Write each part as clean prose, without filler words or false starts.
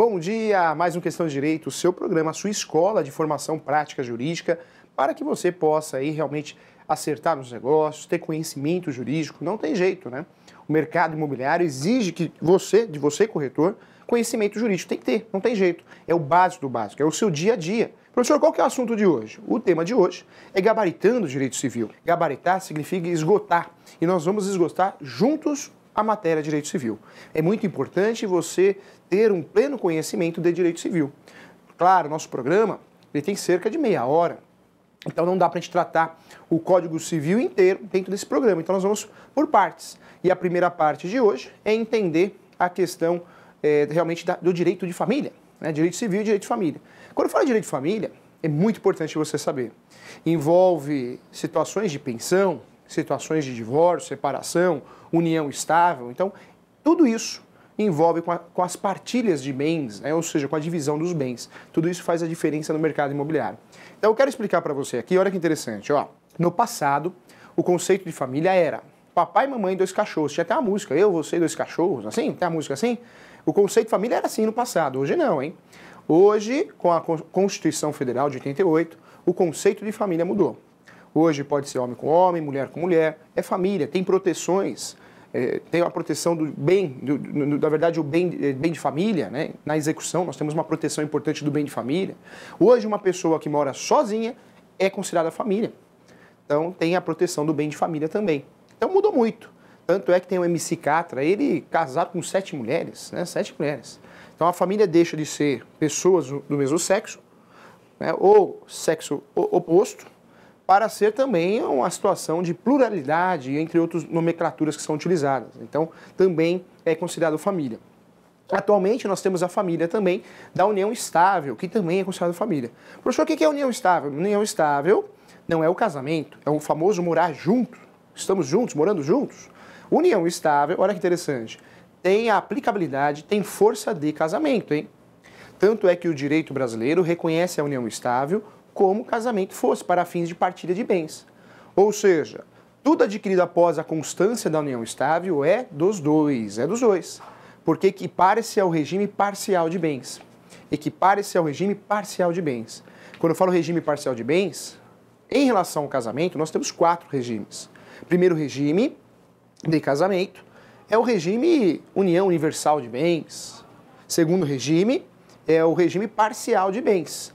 Bom dia! Mais um Questão de Direito, o seu programa, a sua escola de formação prática jurídica, para que você possa aí realmente acertar nos negócios, ter conhecimento jurídico. Não tem jeito, né? O mercado imobiliário exige que de você corretor, conhecimento jurídico. Tem que ter, não tem jeito. É o básico do básico, é o seu dia a dia. Professor, qual que é o assunto de hoje? O tema de hoje é gabaritando o direito civil. Gabaritar significa esgotar, e nós vamos esgotar juntos a matéria de direito civil. É muito importante você ter um pleno conhecimento de direito civil. Claro, nosso programa ele tem cerca de meia hora, então não dá para a gente tratar o Código Civil inteiro dentro desse programa. Então nós vamos por partes. E a primeira parte de hoje é entender a questão realmente do direito de família, né? Direito civil e direito de família. Quando eu falo de direito de família, é muito importante você saber. Envolve situações de pensão, situações de divórcio, separação, união estável. Então, tudo isso envolve com as partilhas de bens, né? Ou seja, com a divisão dos bens. Tudo isso faz a diferença no mercado imobiliário. Então, eu quero explicar para você aqui, olha que interessante. Ó, no passado, o conceito de família era papai, mamãe e 2 cachorros. Tinha até uma música, eu, você e 2 cachorros, assim? Tem uma música assim? O conceito de família era assim no passado, hoje não, hein? Hoje, com a Constituição Federal de 88, o conceito de família mudou. Hoje pode ser homem com homem, mulher com mulher, é família, tem proteções, tem a proteção do bem, na verdade o bem de família, né? Na execução nós temos uma proteção importante do bem de família. Hoje uma pessoa que mora sozinha é considerada família, então tem a proteção do bem de família também. Então mudou muito, tanto é que tem o MC Catra, ele casado com 7 mulheres, né? 7 mulheres. Então a família deixa de ser pessoas do mesmo sexo, né? Ou sexo oposto, para ser também uma situação de pluralidade, entre outras nomenclaturas que são utilizadas. Então, também é considerado família. Atualmente, nós temos a família também da união estável, que também é considerado família. Professor, o que é união estável? União estável não é o casamento, é o famoso morar junto. Estamos juntos, morando juntos. União estável, olha que interessante, tem a aplicabilidade, tem força de casamento, hein? Tanto é que o direito brasileiro reconhece a união estável como casamento fosse, para fins de partilha de bens. Ou seja, tudo adquirido após a constância da união estável é dos dois, porque equipara-se ao regime parcial de bens. Equipara-se ao regime parcial de bens. Quando eu falo regime parcial de bens, em relação ao casamento, nós temos 4 regimes. Primeiro regime de casamento é o regime união universal de bens. Segundo regime é o regime parcial de bens.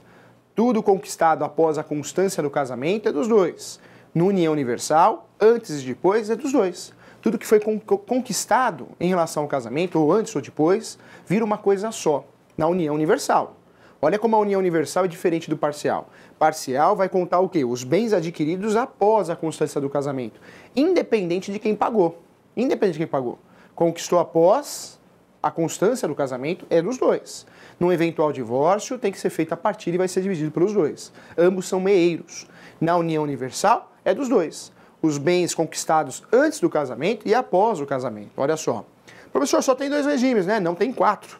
Tudo conquistado após a constância do casamento é dos dois. No união universal, antes e depois, é dos dois. Tudo que foi conquistado em relação ao casamento, ou antes ou depois, vira uma coisa só, na união universal. Olha como a união universal é diferente do parcial. Parcial vai contar o quê? Os bens adquiridos após a constância do casamento, independente de quem pagou. Independente de quem pagou. Conquistou após a constância do casamento é dos dois. Num eventual divórcio, tem que ser feita a partilha e vai ser dividido pelos dois. Ambos são meeiros. Na união universal, é dos dois. Os bens conquistados antes do casamento e após o casamento. Olha só. Professor, só tem 2 regimes, né? Não tem 4.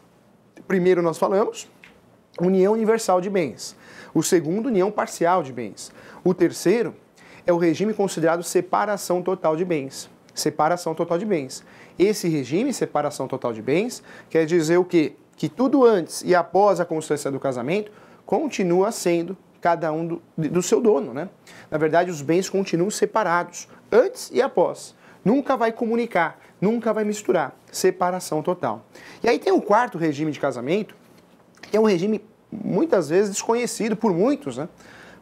Primeiro nós falamos, união universal de bens. O segundo, união parcial de bens. O terceiro é o regime considerado separação total de bens. Separação total de bens. Esse regime, separação total de bens, quer dizer o quê? Que tudo antes e após a constância do casamento continua sendo cada um do seu dono, né? Na verdade, os bens continuam separados, antes e após. Nunca vai comunicar, nunca vai misturar. Separação total. E aí tem o 4º regime de casamento, que é um regime muitas vezes desconhecido por muitos, né?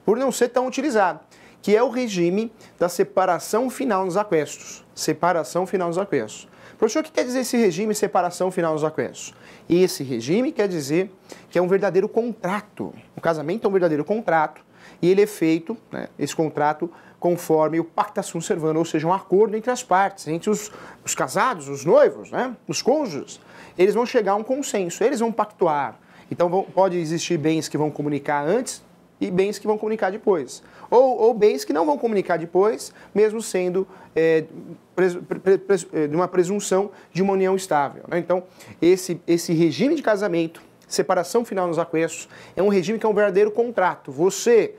Por não ser tão utilizado, que é o regime da separação final nos aquestos. Separação final nos aquestos. Professor, o que quer dizer esse regime de separação final nos aquestos? Esse regime quer dizer que é um verdadeiro contrato. O casamento é um verdadeiro contrato e ele é feito, né, esse contrato, conforme o pacta sunt servanda, ou seja, um acordo entre as partes, entre os casados, os noivos, né, os cônjuges. Eles vão chegar a um consenso, eles vão pactuar. Então pode existir bens que vão comunicar antes e bens que vão comunicar depois. Ou bens que não vão comunicar depois, mesmo sendo de uma presunção de uma união estável, né? Então, esse regime de casamento, separação final nos aquestos, é um regime que é um verdadeiro contrato. Você,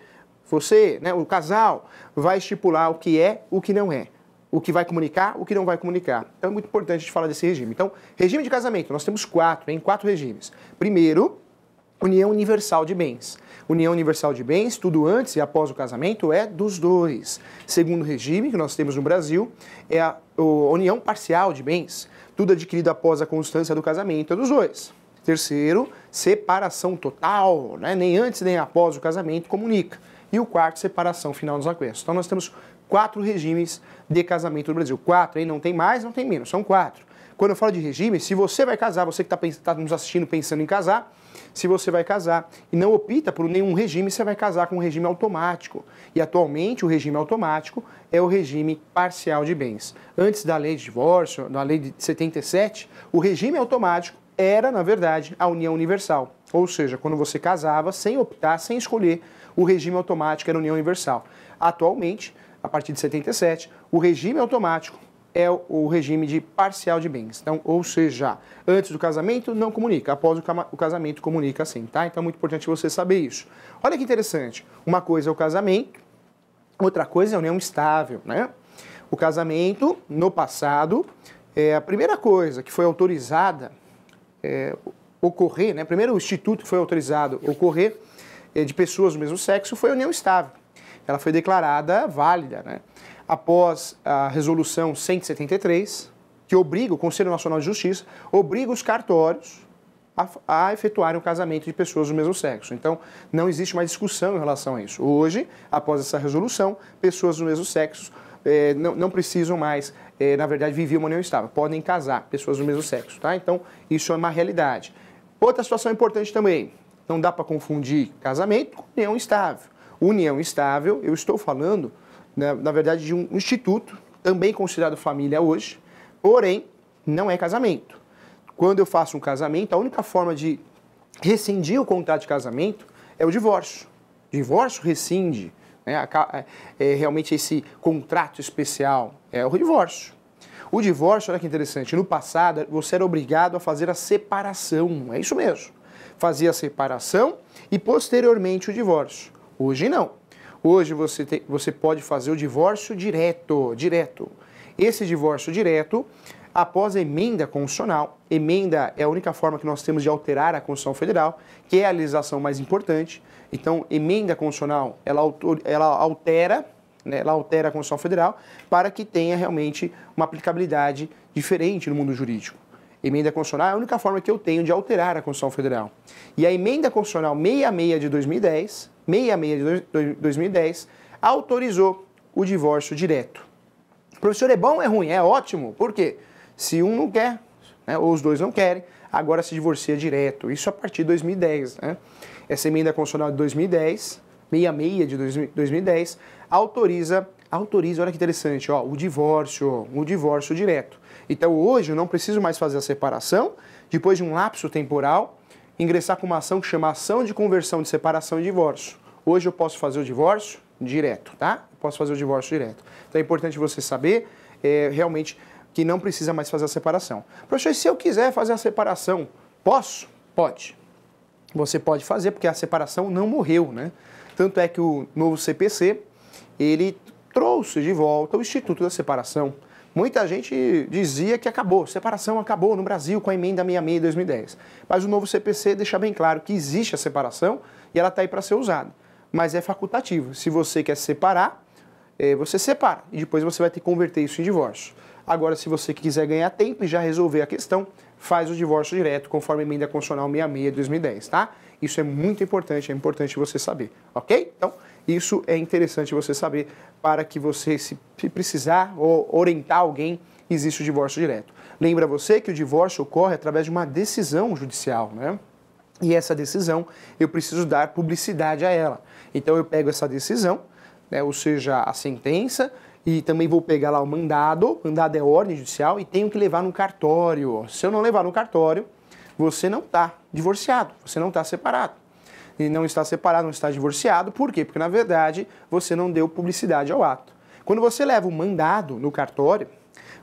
né, o casal, vai estipular o que é, o que não é. o que vai comunicar, o que não vai comunicar. Então é muito importante a gente falar desse regime. Então, regime de casamento, nós temos 4 regimes. Primeiro, união universal de bens. União universal de bens, tudo antes e após o casamento, é dos dois. Segundo regime que nós temos no Brasil é a união parcial de bens, tudo adquirido após a constância do casamento, é dos dois. Terceiro, separação total, né? Nem antes nem após o casamento comunica. E o quarto, separação final dos aquestos. Então nós temos 4 regimes de casamento no Brasil. 4, hein? Não tem mais, não tem menos, são 4. Quando eu falo de regime, se você vai casar, você que está nos assistindo pensando em casar, se você vai casar e não opta por nenhum regime, você vai casar com um regime automático. E atualmente o regime automático é o regime parcial de bens. Antes da lei de divórcio, da lei de 77, o regime automático era, na verdade, a união universal. Ou seja, quando você casava sem optar, sem escolher, o regime automático era a união universal. Atualmente, a partir de 77, o regime automático é o regime de parcial de bens. Então, ou seja, antes do casamento não comunica, após o casamento comunica sim, tá? Então é muito importante você saber isso. Olha que interessante, uma coisa é o casamento, outra coisa é a união estável, né? O casamento, no passado, a primeira coisa que foi autorizada ocorrer, né? Primeiro o instituto que foi autorizado ocorrer de pessoas do mesmo sexo foi a união estável. Ela foi declarada válida, né? Após a resolução 173, que obriga o Conselho Nacional de Justiça, obriga os cartórios a efetuarem o casamento de pessoas do mesmo sexo. Então, não existe mais discussão em relação a isso. Hoje, após essa resolução, pessoas do mesmo sexo não precisam mais, na verdade, viver uma união estável. Podem casar pessoas do mesmo sexo, tá? Então, isso é uma realidade. Outra situação importante também, não dá para confundir casamento com união estável. União estável, eu estou falando, na verdade, de um instituto, também considerado família hoje, porém, não é casamento. Quando eu faço um casamento, a única forma de rescindir o contrato de casamento é o divórcio. Divórcio rescinde, né? Realmente esse contrato especial é o divórcio. O divórcio, olha que interessante, no passado você era obrigado a fazer a separação, é isso mesmo. Fazia a separação e posteriormente o divórcio. Hoje não. Hoje você pode fazer o divórcio direto. Esse divórcio direto, após a emenda constitucional, emenda é a única forma que nós temos de alterar a Constituição Federal, que é a legislação mais importante. Então, emenda constitucional, ela altera, né, ela altera a Constituição Federal para que tenha realmente uma aplicabilidade diferente no mundo jurídico. Emenda constitucional é a única forma que eu tenho de alterar a Constituição Federal. E a emenda constitucional 66 de 2010, autorizou o divórcio direto. Professor, é bom ou é ruim? É ótimo. Por quê? Se um não quer, né, ou os dois não querem, agora se divorcia direto. Isso a partir de 2010. Né? Essa emenda constitucional de 2010, 66 de 2010, autoriza, olha que interessante, ó, o divórcio direto. Então hoje eu não preciso mais fazer a separação, depois de um lapso temporal, ingressar com uma ação que chama ação de conversão de separação e divórcio. Hoje eu posso fazer o divórcio direto, tá? Posso fazer o divórcio direto. Então é importante você saber realmente que não precisa mais fazer a separação. Professor, se eu quiser fazer a separação, posso? Pode. Você pode fazer porque a separação não morreu, né? Tanto é que o novo CPC, ele trouxe de volta o Instituto da Separação. Muita gente dizia que acabou, separação acabou no Brasil com a emenda 66 de 2010. Mas o novo CPC deixa bem claro que existe a separação e ela está aí para ser usada. Mas é facultativo. Se você quer se separar, você separa e depois você vai ter que converter isso em divórcio. Agora, se você quiser ganhar tempo e já resolver a questão, faz o divórcio direto conforme a emenda constitucional 66 de 2010, tá? Isso é muito importante, é importante você saber, ok? Então, isso é interessante você saber para que você, se precisar ou orientar alguém, existe o divórcio direto. Lembra você que o divórcio ocorre através de uma decisão judicial, né? E essa decisão, eu preciso dar publicidade a ela. Então, eu pego essa decisão, né, ou seja, a sentença, e também vou pegar lá o mandado é ordem judicial, e tenho que levar no cartório. Se eu não levar no cartório, você não está divorciado, você não está separado. E não está separado, não está divorciado, por quê? Porque, na verdade, você não deu publicidade ao ato. Quando você leva o mandado no cartório,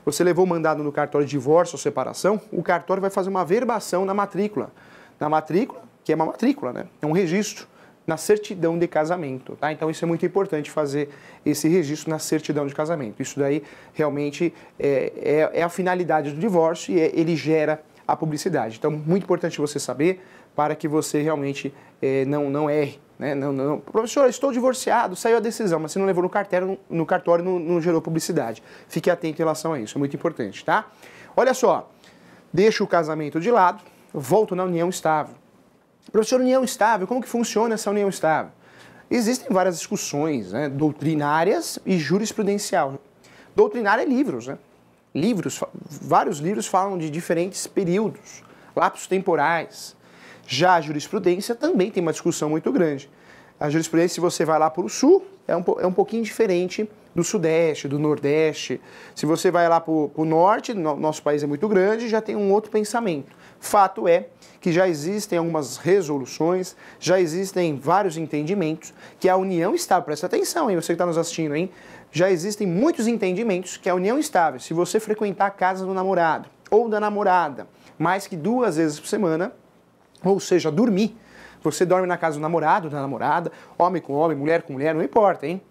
você levou o mandado no cartório de divórcio ou separação, o cartório vai fazer uma verbação na matrícula. Na matrícula, que é uma matrícula, né? É um registro na certidão de casamento, tá? Então isso é muito importante fazer esse registro na certidão de casamento. Isso daí realmente é a finalidade do divórcio e ele gera a publicidade. Então, muito importante você saber para que você realmente não erre. Né? Não. Professor, estou divorciado, saiu a decisão, mas você não levou no cartório, não gerou publicidade. Fique atento em relação a isso, é muito importante, tá? Olha só, deixa o casamento de lado, volto na união estável. Professor, união estável, como que funciona essa união estável? Existem várias discussões, né, doutrinárias e jurisprudencial. Doutrinária é livros, né? Vários livros falam de diferentes períodos, lapsos temporais. Já a jurisprudência também tem uma discussão muito grande. A jurisprudência, se você vai lá para o sul, é um pouquinho diferente do sudeste, do nordeste. Se você vai lá para o norte, nosso país é muito grande, já tem um outro pensamento. Fato é que já existem algumas resoluções, já existem vários entendimentos que a união estável, presta atenção, hein, você que está nos assistindo, hein? Já existem muitos entendimentos que a união estável, se você frequentar a casa do namorado ou da namorada mais que 2 vezes por semana, ou seja, dormir, você dorme na casa do namorado, da namorada, homem com homem, mulher com mulher, não importa, hein?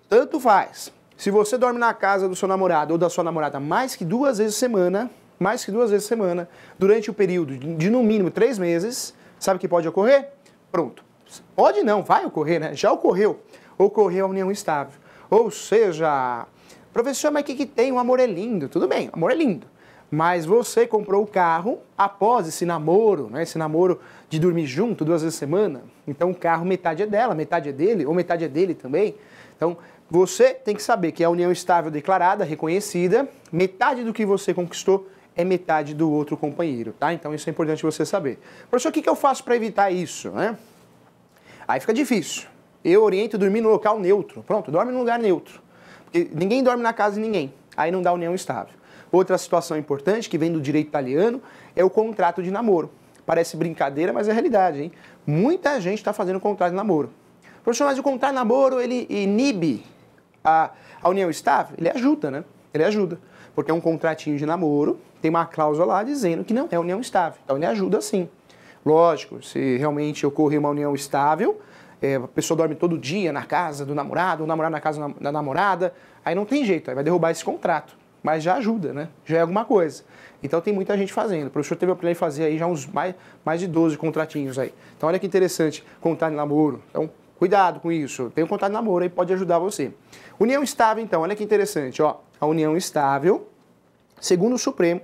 Tanto faz. Se você dorme na casa do seu namorado ou da sua namorada mais que 2 vezes por semana, durante o período de no mínimo 3 meses, sabe o que pode ocorrer? Pronto. Pode não, vai ocorrer, né? Já ocorreu. Ocorreu a união estável. Ou seja, professor, mas o que tem? O amor é lindo. Tudo bem, o amor é lindo. Mas você comprou o carro após esse namoro, né? Esse namoro de dormir junto 2 vezes por semana. Então o carro metade é dela, metade é dele, ou metade é dele também. Então você tem que saber que a união estável declarada, reconhecida, metade do que você conquistou é metade do outro companheiro, tá? Então isso é importante você saber. Professor, o que eu faço para evitar isso, né? Aí fica difícil. Eu oriento dormir no local neutro. Pronto, dorme num lugar neutro. Porque ninguém dorme na casa de ninguém. Aí não dá união estável. Outra situação importante, que vem do direito italiano, é o contrato de namoro. Parece brincadeira, mas é realidade, hein? Muita gente está fazendo contrato de namoro. Professor, mas o contrato de namoro, ele inibe a união estável? Ele ajuda, né? Ele ajuda. Porque é um contratinho de namoro, tem uma cláusula lá dizendo que não é união estável. Então ele ajuda sim. Lógico, se realmente ocorrer uma união estável, a pessoa dorme todo dia na casa do namorado, o namorado na casa da namorada, aí não tem jeito, aí vai derrubar esse contrato. Mas já ajuda, né? Já é alguma coisa. Então tem muita gente fazendo. O professor teve a oportunidade de fazer aí já uns mais de 12 contratinhos aí. Então olha que interessante, contrato de namoro. Então cuidado com isso. Tem um contrato de namoro aí, pode ajudar você. União estável, então, olha que interessante, ó. A união estável, segundo o Supremo,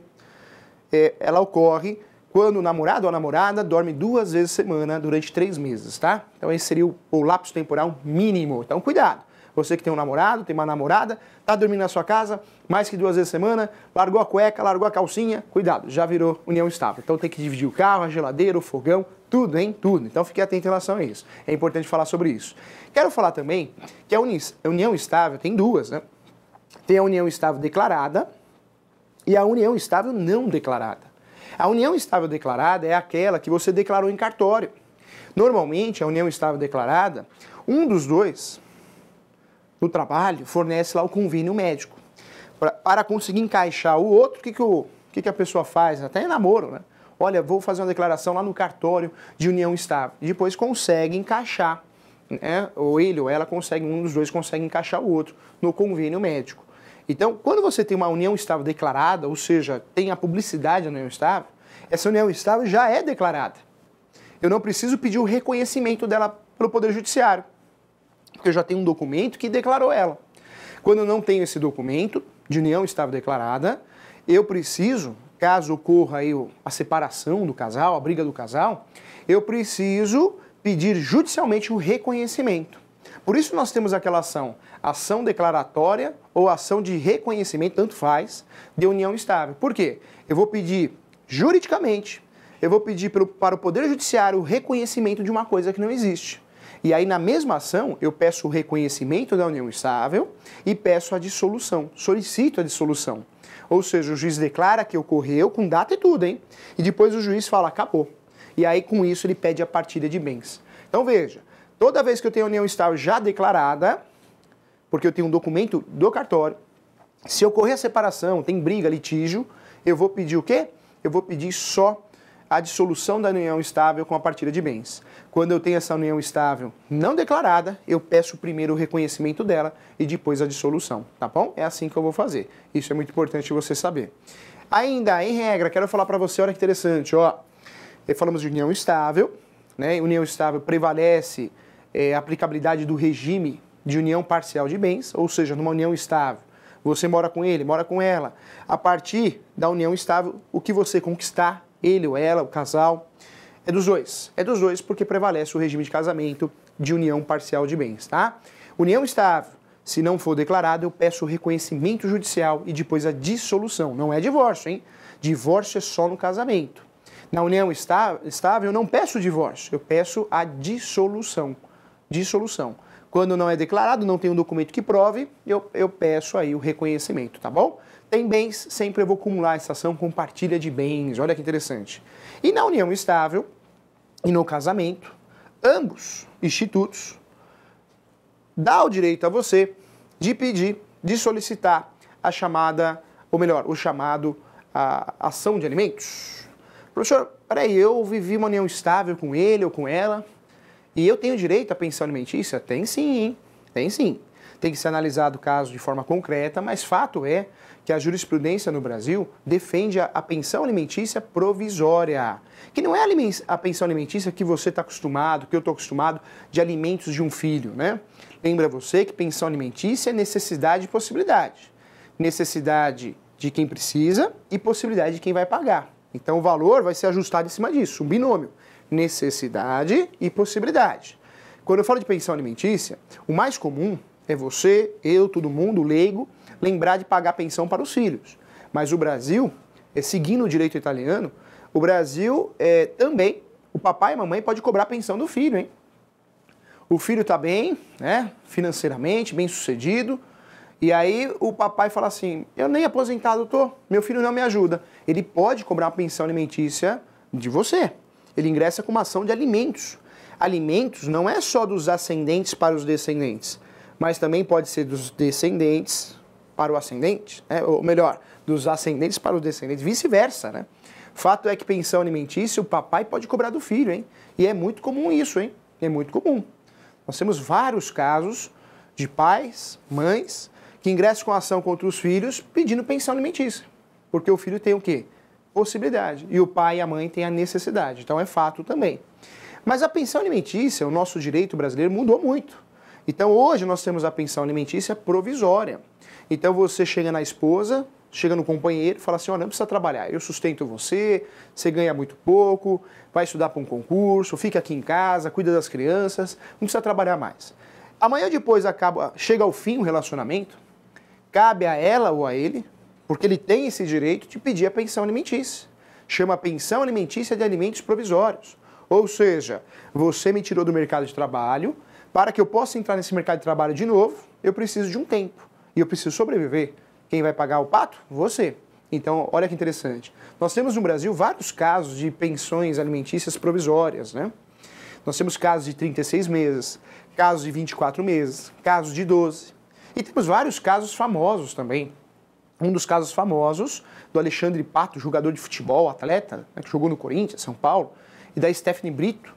ela ocorre quando o namorado ou a namorada dorme 2 vezes por semana durante 3 meses, tá? Então esse seria o lapso temporal mínimo. Então cuidado. Você que tem um namorado, tem uma namorada, tá dormindo na sua casa mais que 2 vezes por semana, largou a cueca, largou a calcinha, cuidado, já virou união estável. Então tem que dividir o carro, a geladeira, o fogão, tudo, hein? Tudo. Então fique atento em relação a isso. É importante falar sobre isso. Quero falar também que a união estável tem 2, né? Tem a união estável declarada e a união estável não declarada. A união estável declarada é aquela que você declarou em cartório. Normalmente, a união estável declarada, um dos dois no trabalho fornece lá o convênio médico. Para conseguir encaixar o outro, o que a pessoa faz? Até em namoro, né? Olha, vou fazer uma declaração lá no cartório de união estável. E depois consegue encaixar, né? Ou ele ou ela consegue, um dos dois consegue encaixar o outro no convênio médico. Então, quando você tem uma união estável declarada, ou seja, tem a publicidade da união estável, essa união estável já é declarada. Eu não preciso pedir o reconhecimento dela pelo Poder Judiciário, porque eu já tenho um documento que declarou ela. Quando eu não tenho esse documento de união estável declarada, eu preciso, caso ocorra aí a separação do casal, a briga do casal, eu preciso pedir judicialmente o reconhecimento. Por isso nós temos aquela ação declaratória ou ação de reconhecimento, tanto faz, de união estável. Por quê? Eu vou pedir juridicamente, eu vou pedir para o Poder Judiciário o reconhecimento de uma coisa que não existe. E aí, na mesma ação, eu peço o reconhecimento da união estável e peço a dissolução, solicito a dissolução. Ou seja, o juiz declara que ocorreu com data e tudo, hein? E depois o juiz fala, acabou. E aí, com isso, ele pede a partilha de bens. Então, veja, toda vez que eu tenho a união estável já declarada, porque eu tenho um documento do cartório, se ocorrer a separação, tem briga, litígio, eu vou pedir o quê? Eu vou pedir só a dissolução da união estável com a partilha de bens. Quando eu tenho essa união estável não declarada, eu peço primeiro o reconhecimento dela e depois a dissolução, tá bom? É assim que eu vou fazer. Isso é muito importante você saber. Ainda, em regra, quero falar para você, olha que interessante, ó. Falamos de união estável, né? União estável prevalece a aplicabilidade do regime de união parcial de bens, ou seja, numa união estável. Você mora com ele, mora com ela. A partir da união estável, o que você conquistar, ele ou ela, o casal, é dos dois. É dos dois porque prevalece o regime de casamento de união parcial de bens, tá? União estável, se não for declarado, eu peço o reconhecimento judicial e depois a dissolução. Não é divórcio, hein? Divórcio é só no casamento. Na união estável, eu não peço o divórcio, eu peço a dissolução. Dissolução. Quando não é declarado, não tem um documento que prove, eu peço aí o reconhecimento, tá bom? Tem bens, sempre eu vou acumular essa ação com partilha de bens, olha que interessante. E na união estável e no casamento, ambos institutos dá o direito a você de pedir, de solicitar a chamada, ou melhor, o chamado a ação de alimentos. Professor, peraí, eu vivi uma união estável com ele ou com ela e eu tenho direito à pensão alimentícia? Tem sim, hein? Tem sim. Tem que ser analisado o caso de forma concreta, mas fato é que a jurisprudência no Brasil defende a pensão alimentícia provisória, que não é a pensão alimentícia que você está acostumado, que eu estou acostumado, de alimentos de um filho, né? Lembra você que pensão alimentícia é necessidade e possibilidade. Necessidade de quem precisa e possibilidade de quem vai pagar. Então o valor vai ser ajustado em cima disso, um binômio. Necessidade e possibilidade. Quando eu falo de pensão alimentícia, o mais comum é você, eu, todo mundo, leigo, lembrar de pagar pensão para os filhos. Mas o Brasil, seguindo o direito italiano, o Brasil também, o papai e a mamãe pode cobrar a pensão do filho, hein? O filho está bem, né, financeiramente, bem sucedido, e aí o papai fala assim, eu nem aposentado tô, meu filho não me ajuda. Ele pode cobrar a pensão alimentícia de você. Ele ingressa com uma ação de alimentos. Alimentos não é só dos ascendentes para os descendentes, mas também pode ser dos descendentes para o ascendente, né? Ou melhor, dos ascendentes para os descendentes, vice-versa, né? Fato é que pensão alimentícia o papai pode cobrar do filho, hein? E é muito comum isso, hein? É muito comum. Nós temos vários casos de pais, mães, que ingressam com ação contra os filhos pedindo pensão alimentícia. Porque o filho tem o quê? Possibilidade. E o pai e a mãe têm a necessidade. Então é fato também. Mas a pensão alimentícia, o nosso direito brasileiro mudou muito. Então hoje nós temos a pensão alimentícia provisória. Então você chega na esposa, chega no companheiro e fala assim, olha, não precisa trabalhar, eu sustento você, você ganha muito pouco, vai estudar para um concurso, fica aqui em casa, cuida das crianças, não precisa trabalhar mais. Amanhã ou depois chega ao fim o relacionamento, cabe a ela ou a ele, porque ele tem esse direito de pedir a pensão alimentícia. Chama pensão alimentícia de alimentos provisórios. Ou seja, você me tirou do mercado de trabalho, para que eu possa entrar nesse mercado de trabalho de novo, eu preciso de um tempo. E eu preciso sobreviver. Quem vai pagar o pato? Você. Então, olha que interessante. Nós temos no Brasil vários casos de pensões alimentícias provisórias, né? Nós temos casos de 36 meses, casos de 24 meses, casos de 12. E temos vários casos famosos também. Um dos casos famosos do Alexandre Pato, jogador de futebol, atleta, né, que jogou no Corinthians, São Paulo, e da Stephanie Brito,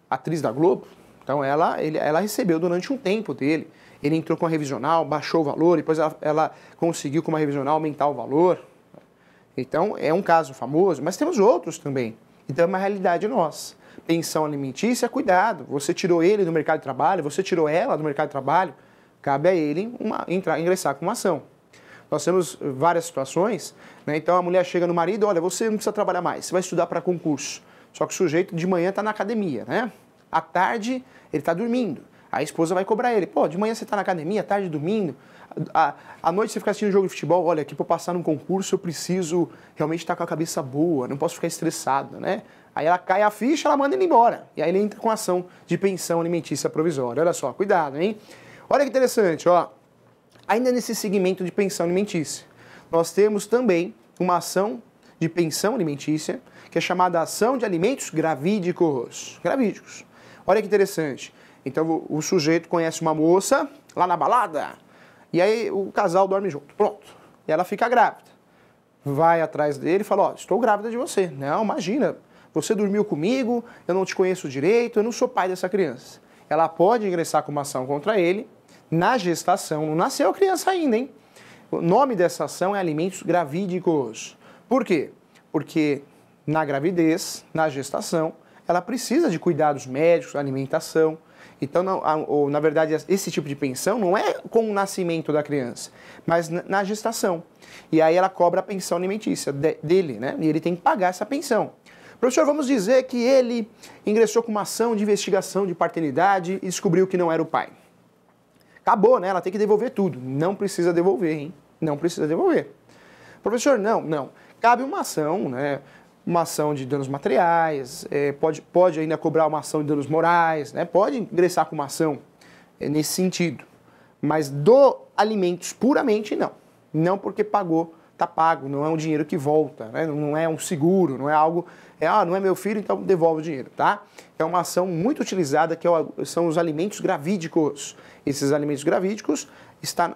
atriz da Globo. Então ela recebeu durante um tempo dele. Ele entrou com a revisional, baixou o valor, depois ela conseguiu com uma revisional aumentar o valor. Então é um caso famoso, mas temos outros também. Então é uma realidade nossa. Pensão alimentícia, cuidado. Você tirou ele do mercado de trabalho, você tirou ela do mercado de trabalho, cabe a ele ingressar com uma ação. Nós temos várias situações, né? Então a mulher chega no marido, olha, você não precisa trabalhar mais, você vai estudar para concurso. Só que o sujeito de manhã está na academia, né? À tarde ele está dormindo. A esposa vai cobrar ele. Pô, de manhã você está na academia, à tarde dormindo. À noite você fica assistindo jogo de futebol. Olha, aqui para passar num concurso eu preciso realmente estar com a cabeça boa, não posso ficar estressado, né? Aí ela cai a ficha, ela manda ele embora. E aí ele entra com ação de pensão alimentícia provisória. Olha só, cuidado, hein? Olha que interessante, ó. Ainda nesse segmento de pensão alimentícia, nós temos também uma ação de pensão alimentícia que é chamada ação de alimentos gravídicos. Gravídicos. Olha que interessante. Então o sujeito conhece uma moça lá na balada e aí o casal dorme junto. Pronto. E ela fica grávida. Vai atrás dele e fala, ó, estou grávida de você. Não, imagina. você dormiu comigo, eu não te conheço direito, eu não sou pai dessa criança. Ela pode ingressar com uma ação contra ele na gestação, não nasceu a criança ainda, hein? O nome dessa ação é alimentos gravídicos. Por quê? Porque na gravidez, na gestação, ela precisa de cuidados médicos, alimentação. Então, na verdade, esse tipo de pensão não é com o nascimento da criança, mas na gestação. E aí ela cobra a pensão alimentícia dele, né? E ele tem que pagar essa pensão. Professor, vamos dizer que ele ingressou com uma ação de investigação de paternidade e descobriu que não era o pai. Acabou, né? Ela tem que devolver tudo. Não precisa devolver, hein? Não precisa devolver. Professor, não. Cabe uma ação, né? Uma ação de danos materiais, pode ainda cobrar uma ação de danos morais, né? Pode ingressar com uma ação nesse sentido. Mas do alimentos puramente, não. Não porque pagou, tá pago, não é um dinheiro que volta, né? Não é um seguro, não é algo, não é meu filho, então devolve o dinheiro, tá? É uma ação muito utilizada, são os alimentos gravídicos. Esses alimentos gravídicos está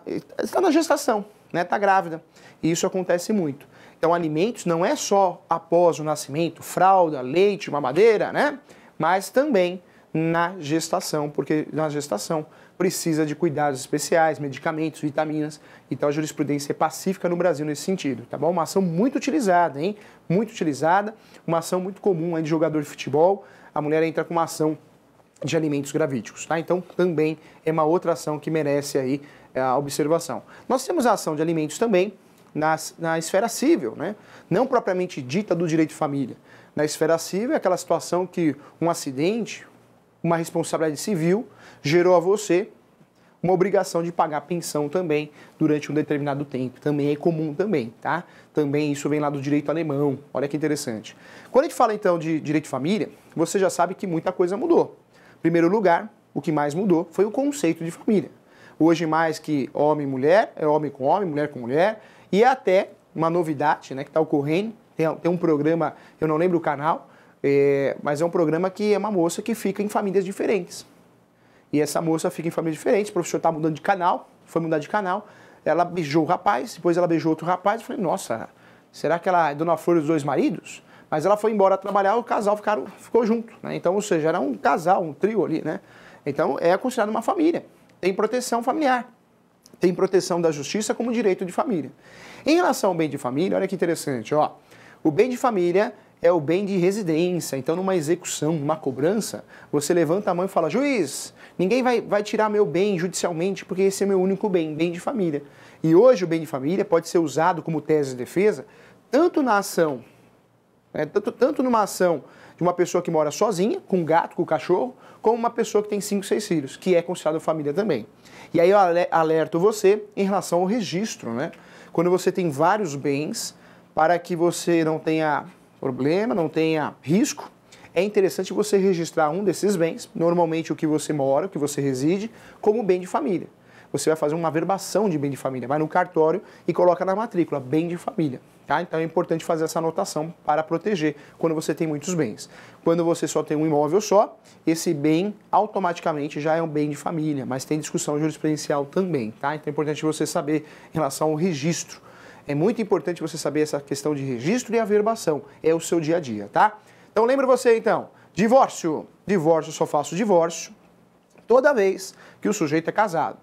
na gestação, né? Está grávida. E isso acontece muito. Então, alimentos não é só após o nascimento, fralda, leite, mamadeira, né? Mas também na gestação, porque na gestação precisa de cuidados especiais, medicamentos, vitaminas. Então, a jurisprudência é pacífica no Brasil nesse sentido, tá bom? Uma ação muito utilizada, hein? Muito utilizada, uma ação muito comum aí de jogador de futebol. A mulher entra com uma ação de alimentos gravídicos, tá? Então, também é uma outra ação que merece aí a observação. Nós temos a ação de alimentos também na esfera civil, né? Não propriamente dita do direito de família. Na esfera civil é aquela situação que um acidente, uma responsabilidade civil, gerou a você uma obrigação de pagar pensão também durante um determinado tempo. Também é comum também, tá? Também isso vem lá do direito alemão. Olha que interessante. Quando a gente fala então de direito de família, você já sabe que muita coisa mudou. Em primeiro lugar, o que mais mudou foi o conceito de família. Hoje mais que homem e mulher, é homem com homem, mulher com mulher. E até uma novidade, né, que está ocorrendo, tem um programa, eu não lembro o canal, mas é um programa que é uma moça que fica em famílias diferentes. E essa moça fica em famílias diferentes, o professor está mudando de canal, foi mudar de canal, ela beijou o rapaz, depois ela beijou outro rapaz, eu falei, nossa, será que ela é dona Flor dos dois maridos? Mas ela foi embora trabalhar, o casal ficou junto, né? Então, ou seja, era um casal, um trio ali, né? Então, é considerado uma família, tem proteção familiar. Tem proteção da justiça como direito de família. Em relação ao bem de família, olha que interessante, ó. O bem de família é o bem de residência. Então, numa execução, numa cobrança, você levanta a mão e fala, juiz, ninguém vai tirar meu bem judicialmente, porque esse é meu único bem, bem de família. E hoje o bem de família pode ser usado como tese de defesa, tanto na ação, tanto numa ação de uma pessoa que mora sozinha, com um gato, com um cachorro, como uma pessoa que tem 5, 6 filhos, que é considerada família também. E aí eu alerto você em relação ao registro, né? Quando você tem vários bens, para que você não tenha problema, não tenha risco, é interessante você registrar um desses bens, normalmente o que você mora, o que você reside, como bem de família. Você vai fazer uma averbação de bem de família, vai no cartório e coloca na matrícula, bem de família. Tá? Então é importante fazer essa anotação para proteger quando você tem muitos bens. Quando você só tem um imóvel só, esse bem automaticamente já é um bem de família, mas tem discussão jurisprudencial também. Tá? Então é importante você saber em relação ao registro. É muito importante você saber essa questão de registro e averbação. É o seu dia a dia, tá? Então lembra você então, divórcio. Divórcio, só faço divórcio toda vez que o sujeito é casado.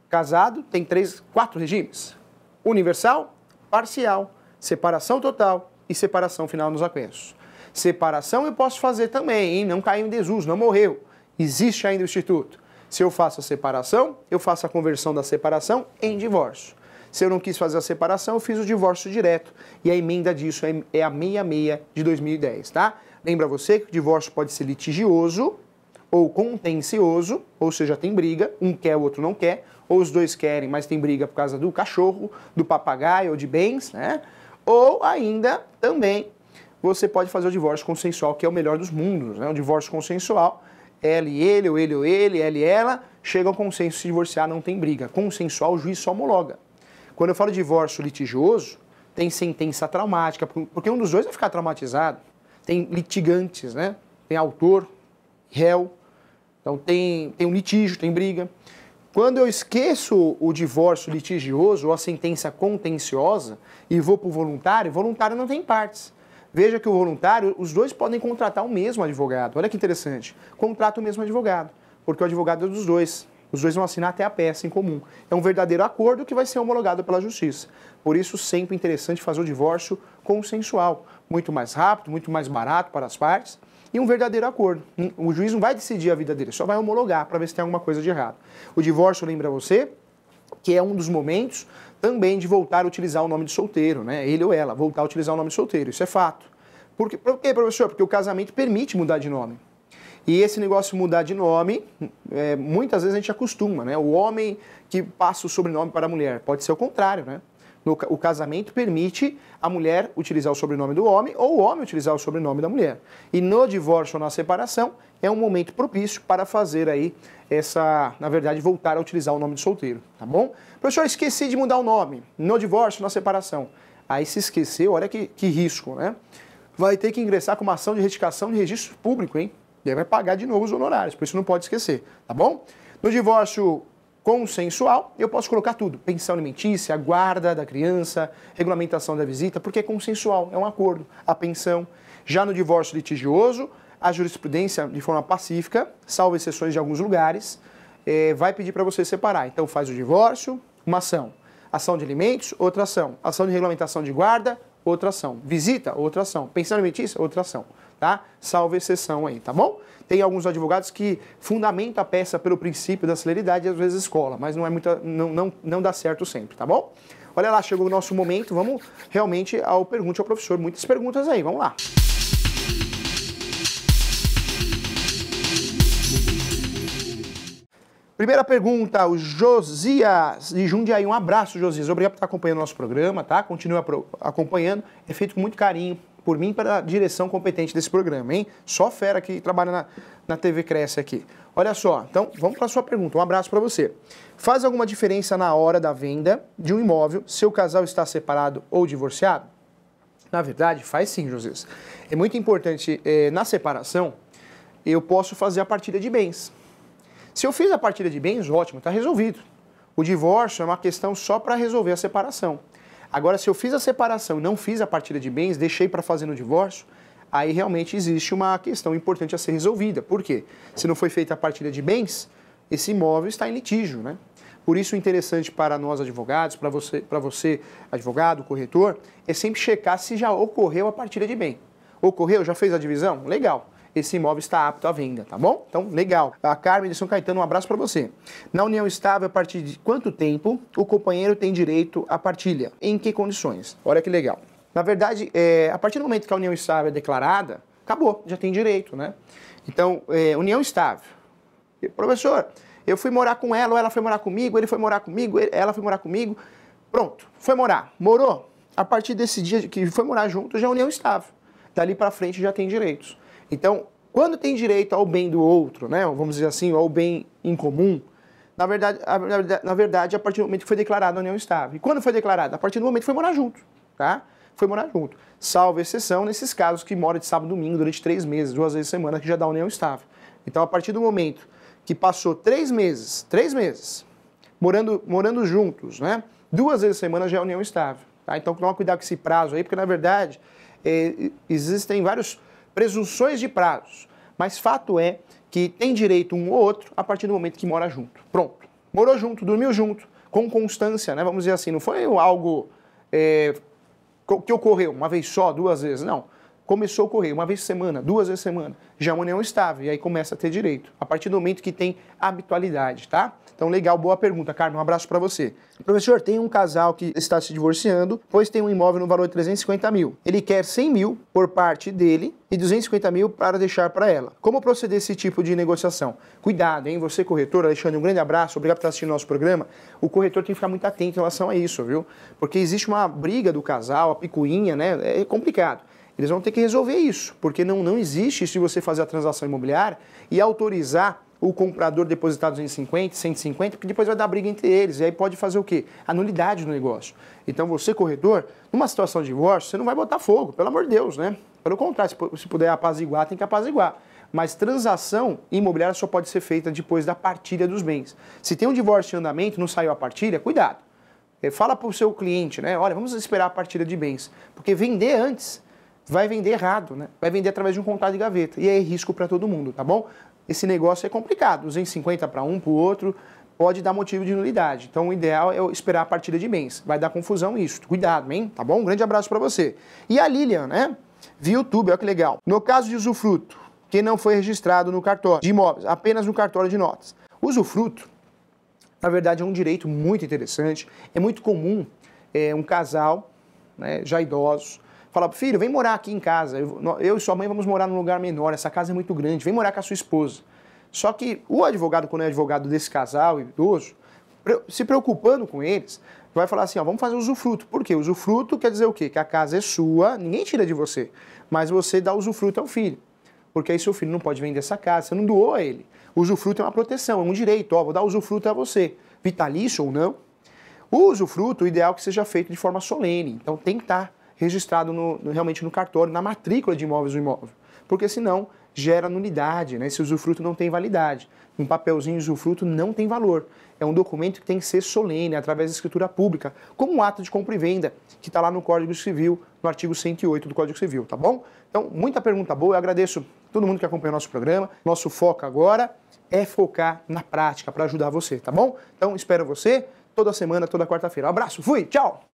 Casado tem 4 regimes. Universal, parcial, separação total e separação final nos aquensos. Separação eu posso fazer também, hein? Não caiu em desuso, não morreu. Existe ainda o instituto. Se eu faço a separação, eu faço a conversão da separação em divórcio. Se eu não quis fazer a separação, eu fiz o divórcio direto. E a emenda disso é a 66 de 2010, tá? Lembra você que o divórcio pode ser litigioso ou contencioso, ou seja, tem briga, um quer, o outro não quer, ou os dois querem, mas tem briga por causa do cachorro, do papagaio ou de bens, né? Ou ainda, também, você pode fazer o divórcio consensual, que é o melhor dos mundos, né? O divórcio consensual, ela e ele, ou ele, ela e ela, chegam ao consenso, se divorciar não tem briga. Consensual, o juiz só homologa. Quando eu falo de divórcio litigioso, tem sentença traumática, porque um dos dois vai ficar traumatizado. Tem litigantes, né? Tem autor, réu, então tem um litígio, tem briga. Quando eu esqueço o divórcio litigioso ou a sentença contenciosa e vou para o voluntário, voluntário não tem partes. Veja que o voluntário, os dois podem contratar o mesmo advogado. Olha que interessante. Contrata o mesmo advogado, porque o advogado é dos dois. Os dois vão assinar até a peça em comum. É um verdadeiro acordo que vai ser homologado pela justiça. Por isso, sempre interessante fazer o divórcio consensual. Muito mais rápido, muito mais barato para as partes e um verdadeiro acordo. O juiz não vai decidir a vida dele, só vai homologar para ver se tem alguma coisa de errado. O divórcio, lembra você, que é um dos momentos também de voltar a utilizar o nome de solteiro, né? Ele ou ela, voltar a utilizar o nome de solteiro. Isso é fato. Por quê, professor? Porque o casamento permite mudar de nome. E esse negócio mudar de nome, muitas vezes a gente acostuma, né? O homem que passa o sobrenome para a mulher. Pode ser o contrário, né? O casamento permite a mulher utilizar o sobrenome do homem ou o homem utilizar o sobrenome da mulher. E no divórcio ou na separação é um momento propício para fazer aí na verdade, voltar a utilizar o nome de solteiro, tá bom? Professor, esqueci de mudar o nome no divórcio, na separação. Aí se esqueceu, olha que risco, né? Vai ter que ingressar com uma ação de retificação de registro público, hein? E aí vai pagar de novo os honorários, por isso não pode esquecer, tá bom? No divórcio consensual, eu posso colocar tudo. Pensão alimentícia, guarda da criança, regulamentação da visita, porque é consensual, é um acordo. A pensão. Já no divórcio litigioso, a jurisprudência, de forma pacífica, salvo exceções de alguns lugares, vai pedir para você separar. Então faz o divórcio, uma ação. Ação de alimentos, outra ação. Ação de regulamentação de guarda, outra ação. Visita, outra ação. Pensão alimentícia, outra ação. Tá? Salvo exceção aí, tá bom? Tem alguns advogados que fundamentam a peça pelo princípio da celeridade e às vezes escola, mas não dá certo sempre, tá bom? Olha lá, chegou o nosso momento, vamos realmente ao Pergunte ao Professor. Muitas perguntas aí, vamos lá. Primeira pergunta, o Josias de Jundiaí. Um abraço, Josias. Obrigado por estar acompanhando o nosso programa, tá? Continua acompanhando. É feito com muito carinho por mim e para a direção competente desse programa, hein? Só fera que trabalha na TV Cresce aqui. Olha só, então vamos para a sua pergunta. Um abraço para você. Faz alguma diferença na hora da venda de um imóvel se o casal está separado ou divorciado? Na verdade, faz sim, Josias. É muito importante, na separação, eu posso fazer a partilha de bens. Se eu fiz a partilha de bens, ótimo, está resolvido. O divórcio é uma questão só para resolver a separação. Agora, se eu fiz a separação e não fiz a partilha de bens, deixei para fazer no divórcio, aí realmente existe uma questão importante a ser resolvida. Por quê? Se não foi feita a partilha de bens, esse imóvel está em litígio, né? Por isso, o interessante para nós advogados, para você advogado, corretor, é sempre checar se já ocorreu a partilha de bem. Ocorreu? Já fez a divisão? Legal. Esse imóvel está apto à venda, tá bom? Então, legal. A Carmen de São Caetano, um abraço para você. Na união estável, a partir de quanto tempo o companheiro tem direito à partilha? Em que condições? Olha que legal. Na verdade, a partir do momento que a união estável é declarada, acabou, já tem direito, né? Então, união estável. Professor, eu fui morar com ela, ou ela foi morar comigo, ele foi morar comigo, ela foi morar comigo. Pronto, foi morar. Morou? A partir desse dia que foi morar junto, já é união estável. Dali para frente já tem direitos. Então, quando tem direito ao bem do outro, né, vamos dizer assim, ao bem em comum, na verdade, a partir do momento que foi declarada a união estável. E quando foi declarada? A partir do momento que foi morar junto, tá? Foi morar junto. Salvo exceção nesses casos que mora de sábado e domingo durante 3 meses, 2 vezes por semana, que já dá união estável. Então, a partir do momento que passou 3 meses, morando juntos, né, 2 vezes por semana já é união estável. Tá? Então, toma cuidado com esse prazo aí, porque, na verdade, existem várias presunções de prazos, mas fato é que tem direito um ou outro a partir do momento que mora junto. Pronto. Morou junto, dormiu junto, com constância, né? Vamos dizer assim, não foi algo que ocorreu uma vez só, 2 vezes, não. Começou a ocorrer 1 vez por semana, 2 vezes por semana, já é uma união estável, e aí começa a ter direito, a partir do momento que tem habitualidade, tá? Então, legal, boa pergunta, Carmen, um abraço para você. Professor, tem um casal que está se divorciando, pois tem um imóvel no valor de 350 mil. Ele quer 100 mil por parte dele e 250 mil para deixar para ela. Como proceder esse tipo de negociação? Cuidado, hein? Você, corretor, Alexandre, um grande abraço, obrigado por estar assistindo nosso programa. O corretor tem que ficar muito atento em relação a isso, viu? Porque existe uma briga do casal, a picuinha, né? É complicado. Eles vão ter que resolver isso, porque não existe se você fazer a transação imobiliária e autorizar o comprador depositar 250, 150, porque depois vai dar briga entre eles, e aí pode fazer o quê? Anulidade no negócio. Então você, corretor, numa situação de divórcio, você não vai botar fogo, pelo amor de Deus, né? Pelo contrário, se puder apaziguar, tem que apaziguar. Mas transação imobiliária só pode ser feita depois da partilha dos bens. Se tem um divórcio em andamento, não saiu a partilha, cuidado. Fala para o seu cliente, né? Olha, vamos esperar a partilha de bens, porque vender antes vai vender errado, né? Vai vender através de um contrato de gaveta. E é risco para todo mundo, tá bom? Esse negócio é complicado. 250 para um, para o outro, pode dar motivo de nulidade. Então, o ideal é esperar a partilha de bens. Vai dar confusão isso. Cuidado, hein? Tá bom? Um grande abraço para você. E a Lilian, né? Via YouTube, olha que legal. No caso de usufruto, que não foi registrado no cartório de imóveis, apenas no cartório de notas. Usufruto, na verdade, é um direito muito interessante. É muito comum um casal, né, já idosos, falar, filho, vem morar aqui em casa. Eu e sua mãe vamos morar num lugar menor. Essa casa é muito grande. Vem morar com a sua esposa. Só que o advogado, quando é advogado desse casal idoso, se preocupando com eles, vai falar assim, ó, vamos fazer usufruto. Por quê? Usufruto quer dizer o quê? Que a casa é sua, ninguém tira de você, mas você dá usufruto ao filho. Porque aí seu filho não pode vender essa casa, você não doou a ele. O usufruto é uma proteção, é um direito, ó, vou dar usufruto a você, vitalício ou não. O usufruto, o ideal é que seja feito de forma solene, então tem que estar registrado realmente no cartório, na matrícula de imóveis do imóvel, porque senão gera nulidade, né? Esse usufruto não tem validade. Um papelzinho de usufruto não tem valor. É um documento que tem que ser solene, através da escritura pública, como um ato de compra e venda, que está lá no Código Civil, no artigo 108 do Código Civil, tá bom? Então, muita pergunta boa, eu agradeço todo mundo que acompanha o nosso programa. Nosso foco agora é focar na prática, para ajudar você, tá bom? Então, espero você toda semana, toda quarta-feira. Um abraço, fui, tchau!